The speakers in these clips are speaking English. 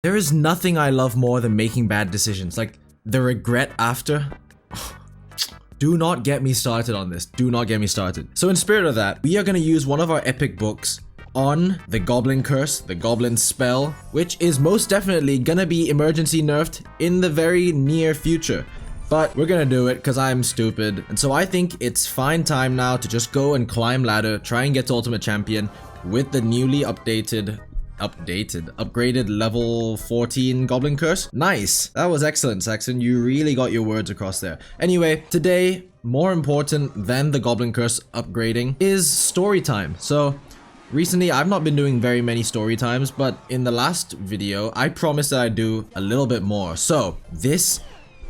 There is nothing I love more than making bad decisions. Like, the regret after. Do not get me started on this. Do not get me started. So in spirit of that, we are going to use one of our epic books on the Goblin curse, the Goblin spell, which is most definitely gonna be emergency nerfed in the very near future. But we're gonna do it because I'm stupid. And so I think it's fine time now to just go and climb ladder, try and get to Ultimate Champion with the newly upgraded level 14 Goblin curse. Nice. That was excellent, Saxon. You really got your words across there. Anyway, today, more important than the Goblin curse upgrading is story time. So recently, I've not been doing very many story times, but in the last video, I promised that I'd do a little bit more. So this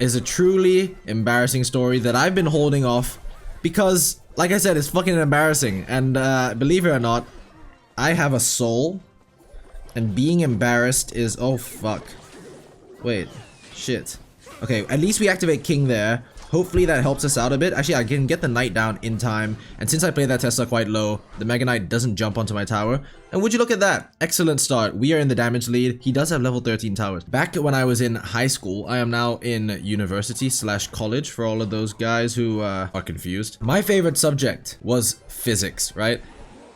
is a truly embarrassing story that I've been holding off because, like I said, it's fucking embarrassing. And believe it or not, I have a soul. And being embarrassed is... oh, fuck. Wait. Shit. Okay, at least we activate King there. Hopefully that helps us out a bit. Actually, I can get the Knight down in time. And since I played that Tesla quite low, the Mega Knight doesn't jump onto my tower. And would you look at that? Excellent start. We are in the damage lead. He does have level 13 towers. Back when I was in high school, I am now in university/college for all of those guys who are confused. My favorite subject was physics, right?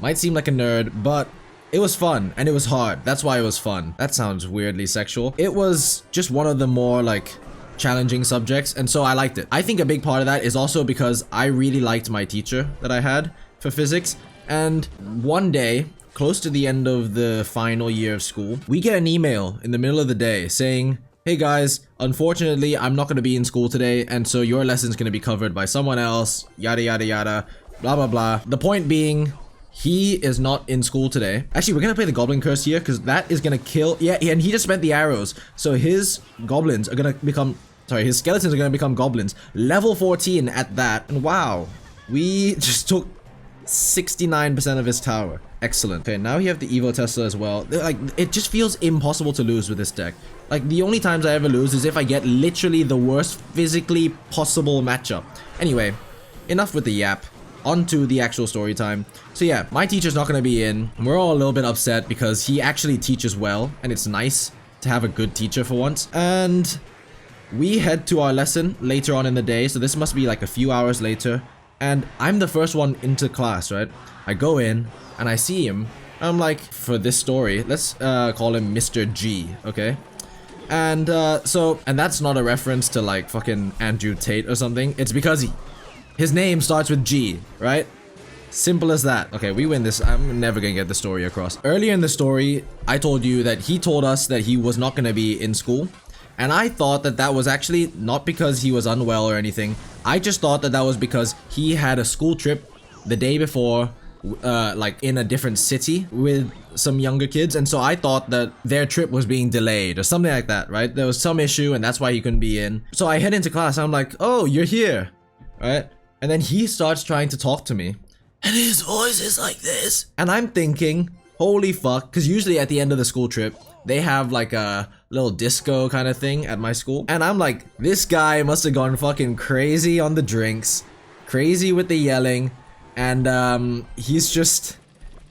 Might seem like a nerd, but it was fun, and it was hard. That's why it was fun. That sounds weirdly sexual. It was just one of the more, like, challenging subjects, and so I liked it. I think a big part of that is also because I really liked my teacher that I had for physics, and one day, close to the end of the final year of school, we get an email in the middle of the day saying, hey guys, unfortunately, I'm not going to be in school today, and so your lesson's going to be covered by someone else, yada yada yada, blah blah blah. The point being, he is not in school today. Actually, we're gonna play the Goblin curse here because that is gonna kill. Yeah, and he just spent the arrows. So his goblins are gonna become... sorry, his skeletons are gonna become goblins. Level 14 at that. And wow, we just took 69% of his tower. Excellent. Okay, now we have the Evo Tesla as well. Like, it just feels impossible to lose with this deck. Like, the only times I ever lose is if I get literally the worst physically possible matchup. Anyway, enough with the yap. Onto the actual story time. So yeah, my teacher's not gonna be in. We're all a little bit upset because he actually teaches well, and it's nice to have a good teacher for once. And we head to our lesson later on in the day, so this must be like a few hours later. And I'm the first one into class, right? I go in, and I see him. I'm like, for this story, let's call him Mr. G, okay? And and that's not a reference to like fucking Andrew Tate or something. It's because his name starts with G, right? Simple as that. Okay, we win this. I'm never gonna get the story across. Earlier in the story, I told you that he told us that he was not gonna be in school. And I thought that that was actually not because he was unwell or anything. I just thought that that was because he had a school trip the day before, like in a different city with some younger kids. And so I thought that their trip was being delayed or something like that, right? There was some issue and that's why he couldn't be in. So I head into class. I'm like, oh, you're here, right? And then he starts trying to talk to me. And his voice is like this. And I'm thinking, holy fuck. Because usually at the end of the school trip, they have like a little disco kind of thing at my school. And I'm like, this guy must have gone fucking crazy on the drinks. Crazy with the yelling. And he's just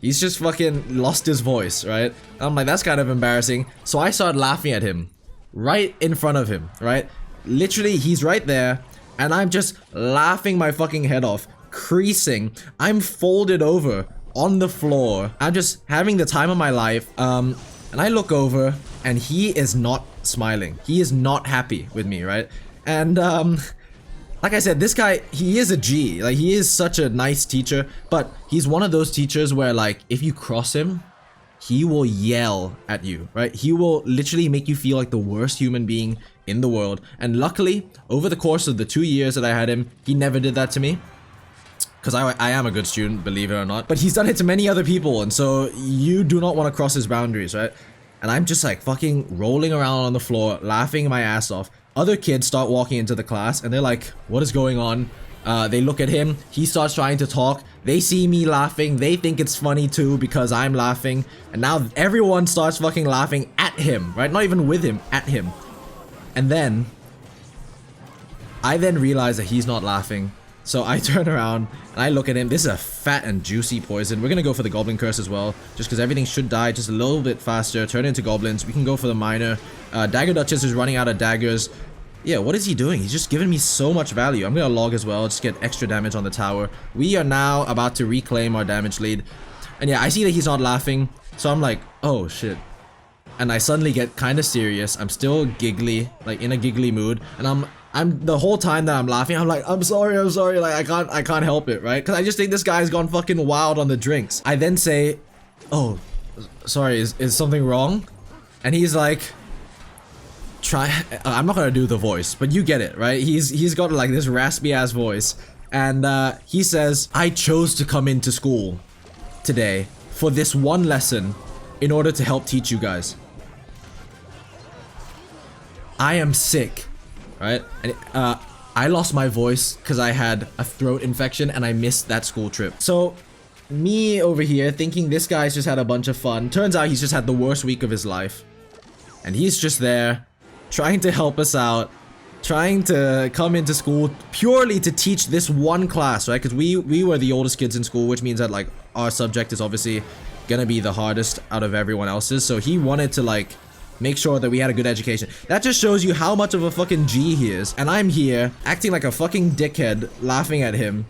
fucking lost his voice, right? I'm like, that's kind of embarrassing. So I started laughing at him. Right in front of him, right? Literally, he's right there. And I'm just laughing my fucking head off, creasing. I'm folded over on the floor. I'm just having the time of my life. And I look over and he is not smiling. He is not happy with me, right? And like I said, this guy, he is a G. Like, he is such a nice teacher, but he's one of those teachers where, like, if you cross him, he will yell at you, right? He will literally make you feel like the worst human being in the world. And luckily, over the course of the 2 years that I had him, he never did that to me. Because I am a good student, believe it or not. But he's done it to many other people, and so you do not want to cross his boundaries, right? And I'm just like fucking rolling around on the floor, laughing my ass off. Other kids start walking into the class, and they're like, what is going on? They look at him, he starts trying to talk, they see me laughing, they think it's funny too because I'm laughing, and now everyone starts fucking laughing at him, right? Not even with him, at him. And then I realize that he's not laughing, So I turn around and I look at him. This is a fat and juicy poison. We're gonna go for the Goblin Curse as well, just because everything should die just a little bit faster. Turn into goblins. We can go for the minor. Dagger Duchess is running out of daggers. Yeah, what is he doing? He's just giving me so much value. I'm gonna log as well, just get extra damage on the tower. We are now about to reclaim our damage lead. And yeah, I see that he's not laughing, so I'm like, oh shit. And I suddenly get kind of serious. I'm still giggly, like in a giggly mood, and I'm the whole time that I'm laughing, I'm like, I'm sorry, like I can't help it, right? Because I just think this guy's gone fucking wild on the drinks. I then say, oh, sorry, is something wrong? And he's like, I'm not gonna do the voice, but you get it, right? He's got like this raspy ass voice, and he says, I chose to come into school today for this one lesson in order to help teach you guys. I am sick, right? And I lost my voice because I had a throat infection and I missed that school trip. So me over here thinking this guy's just had a bunch of fun. Turns out he's just had the worst week of his life, and he's just there trying to help us out, trying to come into school purely to teach this one class, right? Because we were the oldest kids in school, which means that like our subject is obviously gonna be the hardest out of everyone else's. So he wanted to like make sure that we had a good education. That just shows you how much of a fucking G he is. And I'm here acting like a fucking dickhead, laughing at him.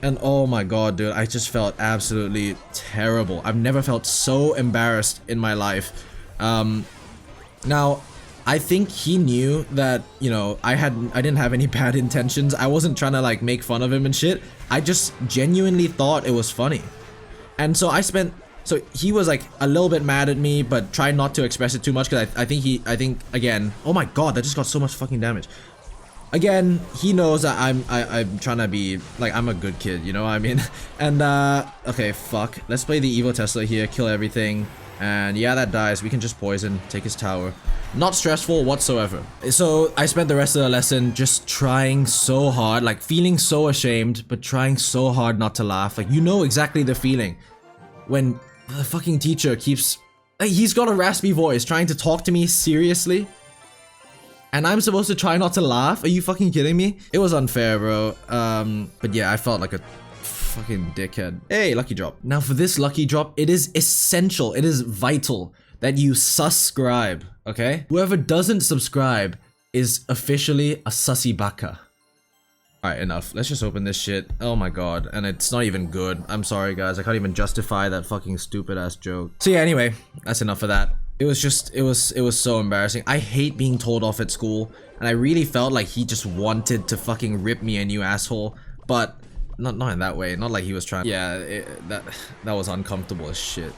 And oh my god, dude, I just felt absolutely terrible. I've never felt so embarrassed in my life. Now, I think he knew that, you know, I didn't have any bad intentions. I wasn't trying to like make fun of him and shit. I just genuinely thought it was funny. And so so he was like a little bit mad at me, but tried not to express it too much, because I think again, oh my god, that just got so much fucking damage. Again, he knows that I'm trying to be like, I'm a good kid, you know what I mean? And okay, fuck. Let's play the evil Tesla here, kill everything. And yeah, that dies. We can just poison, take his tower. Not stressful whatsoever. So I spent the rest of the lesson just trying so hard, like feeling so ashamed, but trying so hard not to laugh. Like, you know exactly the feeling when the fucking teacher keeps, like, he's got a raspy voice trying to talk to me seriously, and I'm supposed to try not to laugh? Are you fucking kidding me? It was unfair, bro. But yeah, I felt like a fucking dickhead. Hey, lucky drop. Now for this lucky drop, it is essential, it is vital that you subscribe, okay? Whoever doesn't subscribe is officially a sussy baka. Alright, enough. Let's just open this shit. Oh my god. And it's not even good. I'm sorry, guys. I can't even justify that fucking stupid ass joke. So yeah, anyway, that's enough of that. It was just, it was so embarrassing. I hate being told off at school, and I really felt like he just wanted to fucking rip me a new asshole, but not in that way. Not like he was trying. Yeah, that was uncomfortable as shit.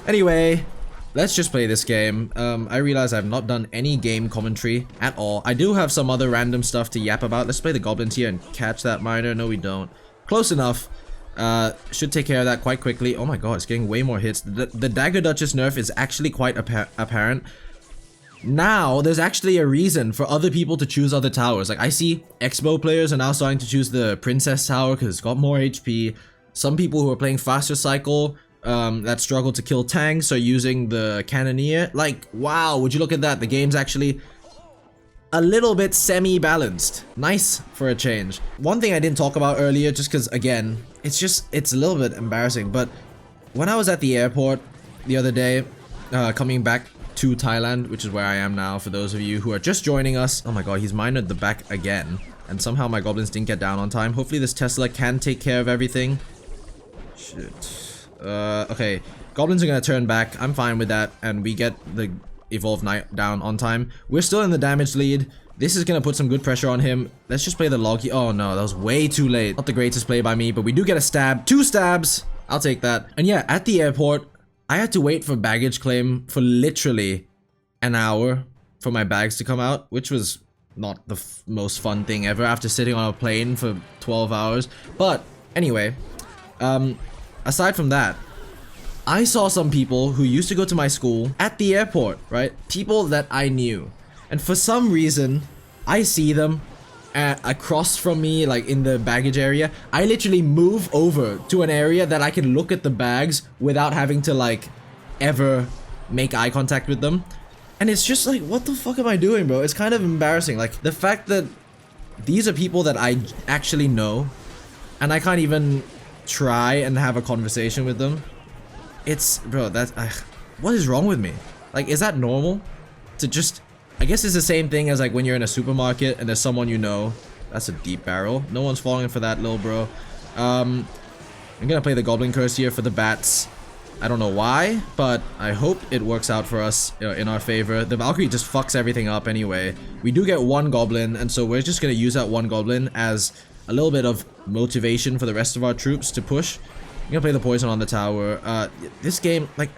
Anyway, let's just play this game. I realize I've not done any game commentary at all. I do have some other random stuff to yap about. Let's play the goblins here and catch that miner. No, we don't. Close enough. Should take care of that quite quickly. Oh my god, it's getting way more hits. The Dagger Duchess nerf is actually quite apparent. Now, there's actually a reason for other people to choose other towers. Like, I see Expo players are now starting to choose the Princess Tower because it's got more HP. Some people who are playing faster cycle that struggle to kill tanks are using the Cannoneer. Like, wow, would you look at that? The game's actually a little bit semi-balanced. Nice for a change. One thing I didn't talk about earlier, just because, again, it's a little bit embarrassing, but when I was at the airport the other day, coming back to Thailand, which is where I am now for those of you who are just joining us. Oh my god, he's minored the back again, and somehow my goblins didn't get down on time. Hopefully this Tesla can take care of everything. Shit. Okay, goblins are gonna turn back. I'm fine with that, and we get the evolved knight down on time. We're still in the damage lead. This is gonna put some good pressure on him. Let's just play the log. Oh no, that was way too late. Not the greatest play by me, but we do get a stab. 2 stabs. I'll take that. And yeah, at the airport, I had to wait for baggage claim for literally an hour for my bags to come out, which was not the most fun thing ever after sitting on a plane for 12 hours. But anyway, aside from that, I saw some people who used to go to my school at the airport, right? People that I knew. And for some reason, I see them across from me, like in the baggage area. I literally move over to an area that I can look at the bags without having to like ever make eye contact with them. And it's just like, what the fuck am I doing, bro? It's kind of embarrassing. Like the fact that these are people that I actually know, and I can't even try and have a conversation with them. It's, bro, that's, what is wrong with me? Like, is that normal? To just, I guess it's the same thing as like when you're in a supermarket and there's someone you know. That's a deep barrel. No one's falling for that, little bro. I'm gonna play the Goblin Curse here for the bats. I don't know why, but I hope it works out for us in our favor. The Valkyrie just fucks everything up anyway. We do get one Goblin, and so we're just gonna use that one Goblin as a little bit of motivation for the rest of our troops to push. I'm gonna play the poison on the tower. This game, like,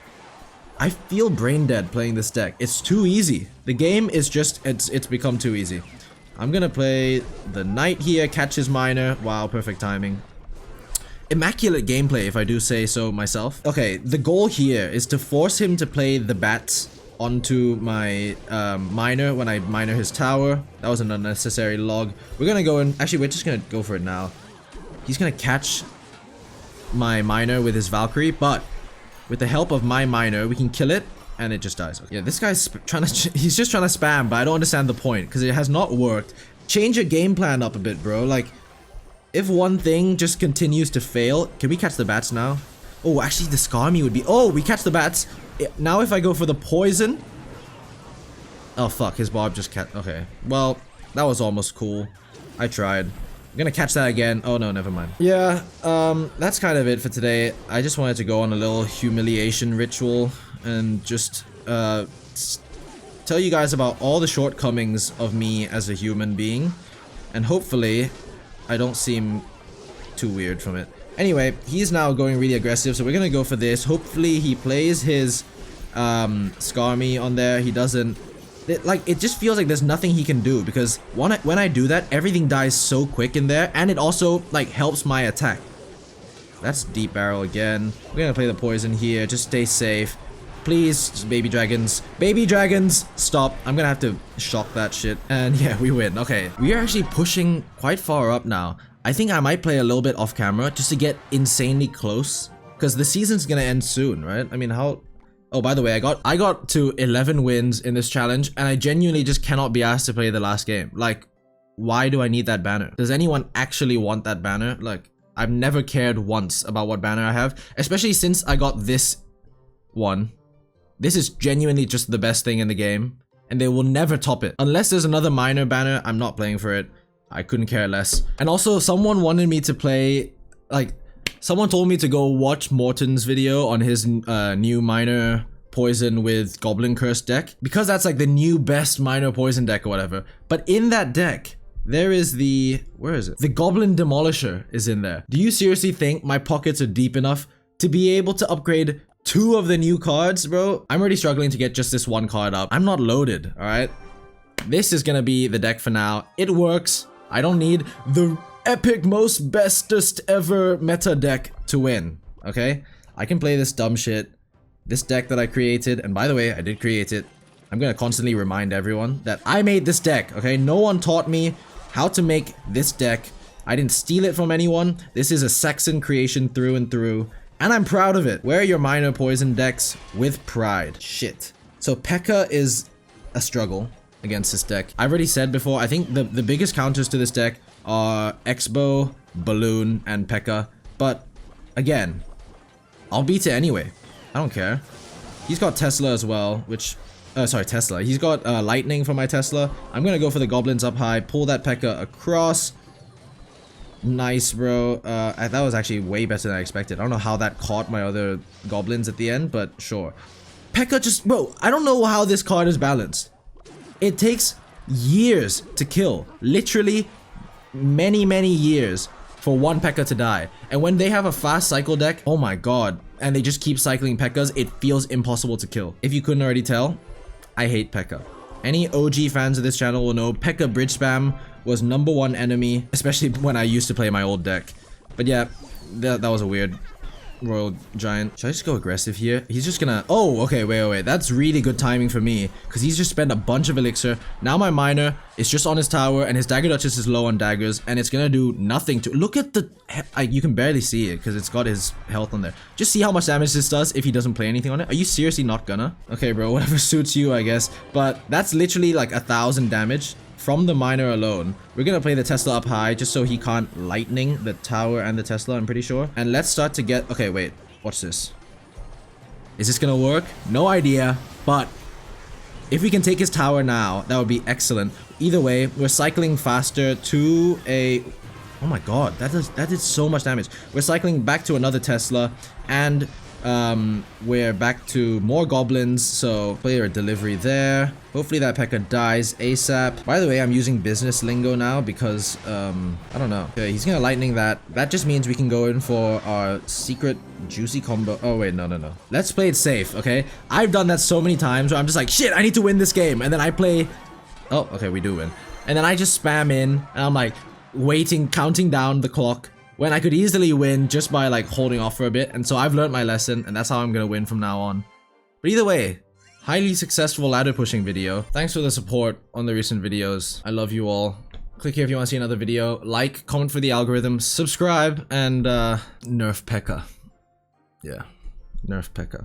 I feel brain dead playing this deck. It's too easy. The game is just, it's become too easy. I'm gonna play the knight here, catch his miner. Wow, perfect timing. Immaculate gameplay, if I do say so myself. Okay, the goal here is to force him to play the bats onto my miner when I miner his tower. That was an unnecessary log. We're gonna go in. Actually, we're just gonna go for it now. He's gonna catch my miner with his Valkyrie, but with the help of my miner, we can kill it, and it just dies. Yeah, this guy's trying to. He's just trying to spam, but I don't understand the point because it has not worked. Change your game plan up a bit, bro. Like, if one thing just continues to fail, can we catch the bats now? Oh, actually, the Skarmy would be. Oh, we catch the bats. Now, if I go for the poison. Oh fuck, his Bob just catch. Okay, well, that was almost cool. I tried. I'm gonna catch that again. Oh no, never mind. Yeah, that's kind of it for today. I just wanted to go on a little humiliation ritual and just tell you guys about all the shortcomings of me as a human being, and hopefully I don't seem too weird from it. Anyway, he's now going really aggressive, so we're gonna go for this. Hopefully he plays his Skarmy on there. He doesn't. It just feels like there's nothing he can do, because when I do that, everything dies so quick in there, and it also, like, helps my attack. That's deep barrel again. We're gonna play the poison here. Just stay safe. Please, just baby dragons. Baby dragons! Stop. I'm gonna have to shock that shit. And yeah, we win. Okay. We are actually pushing quite far up now. I think I might play a little bit off camera just to get insanely close, because the season's gonna end soon, right? I mean, how... Oh, by the way, I got to 11 wins in this challenge, and I genuinely just cannot be asked to play the last game. Like, why do I need that banner? Does anyone actually want that banner? Like, I've never cared once about what banner I have, especially since I got this one. This is genuinely just the best thing in the game, and they will never top it. Unless there's another minor banner, I'm not playing for it. I couldn't care less. And also, someone wanted me to play, like... Someone told me to go watch Morton's video on his new minor poison with Goblin Curse deck, because that's like the new best minor poison deck or whatever. But in that deck, there is the... where is it? The Goblin Demolisher is in there. Do you seriously think my pockets are deep enough to be able to upgrade 2 of the new cards, bro? I'm already struggling to get just this one card up. I'm not loaded, alright? This is gonna be the deck for now. It works. I don't need the epic most bestest ever meta deck to win, okay? I can play this dumb shit, this deck that I created, and by the way, I did create it. I'm gonna constantly remind everyone that I made this deck, okay? No one taught me how to make this deck. I didn't steal it from anyone. This is a Saxon creation through and through, and I'm proud of it. Wear your minor poison decks with pride. Shit. So P.E.K.K.A. is a struggle against this deck. I've already said before, I think the biggest counters to this deck are X-Bow, Balloon, and P.E.K.K.A. But, again, I'll beat it anyway. I don't care. He's got Tesla as well, which... sorry, Tesla. He's got Lightning for my Tesla. I'm gonna go for the Goblins up high, pull that P.E.K.K.A. across. Nice, bro. That was actually way better than I expected. I don't know how that caught my other Goblins at the end, but sure. P.E.K.K.A. just... Bro, I don't know how this card is balanced. It takes years to kill. Literally many years for one P.E.K.K.A. to die. And when they have a fast cycle deck, oh my god, and they just keep cycling P.E.K.K.A.s, it feels impossible to kill. If you couldn't already tell, I hate P.E.K.K.A. Any OG fans of this channel will know P.E.K.K.A. bridge spam was #1 enemy, especially when I used to play my old deck. But yeah, that was a weird Royal Giant. Should I just go aggressive here? He's just gonna... Oh, okay, wait. That's really good timing for me, because he's just spent a bunch of elixir. Now my miner is just on his tower, and his Dagger Duchess is low on daggers, and it's gonna do nothing to... Look at the... you can barely see it, because it's got his health on there. Just see how much damage this does if he doesn't play anything on it. Are you seriously not gonna? Okay, bro, whatever suits you, I guess. But that's literally like 1,000 damage from the miner alone. We're gonna play the Tesla up high just so he can't lightning the tower and the Tesla, I'm pretty sure. And let's start to get... Okay, wait. Watch this. Is this gonna work? No idea, but if we can take his tower now, that would be excellent. Either way, we're cycling faster to a... Oh my god, that did so much damage. We're cycling back to another Tesla, and we're back to more goblins, so player delivery there. Hopefully that P.E.K.K.A dies ASAP. By the way, I'm using business lingo now because, I don't know. Okay, he's gonna lightning that. That just means we can go in for our secret juicy combo. Oh wait, no. Let's play it safe, okay? I've done that so many times where I'm just like, shit, I need to win this game. And then I play... Oh, okay, we do win. And then I just spam in, and I'm like, waiting, counting down the clock, when I could easily win just by like holding off for a bit. And so I've learned my lesson, and that's how I'm gonna win from now on. But either way, highly successful ladder pushing video. Thanks for the support on the recent videos. I love you all. Click here if you want to see another video. Like, comment for the algorithm, subscribe, and nerf P.E.K.K.A. Yeah, nerf P.E.K.K.A.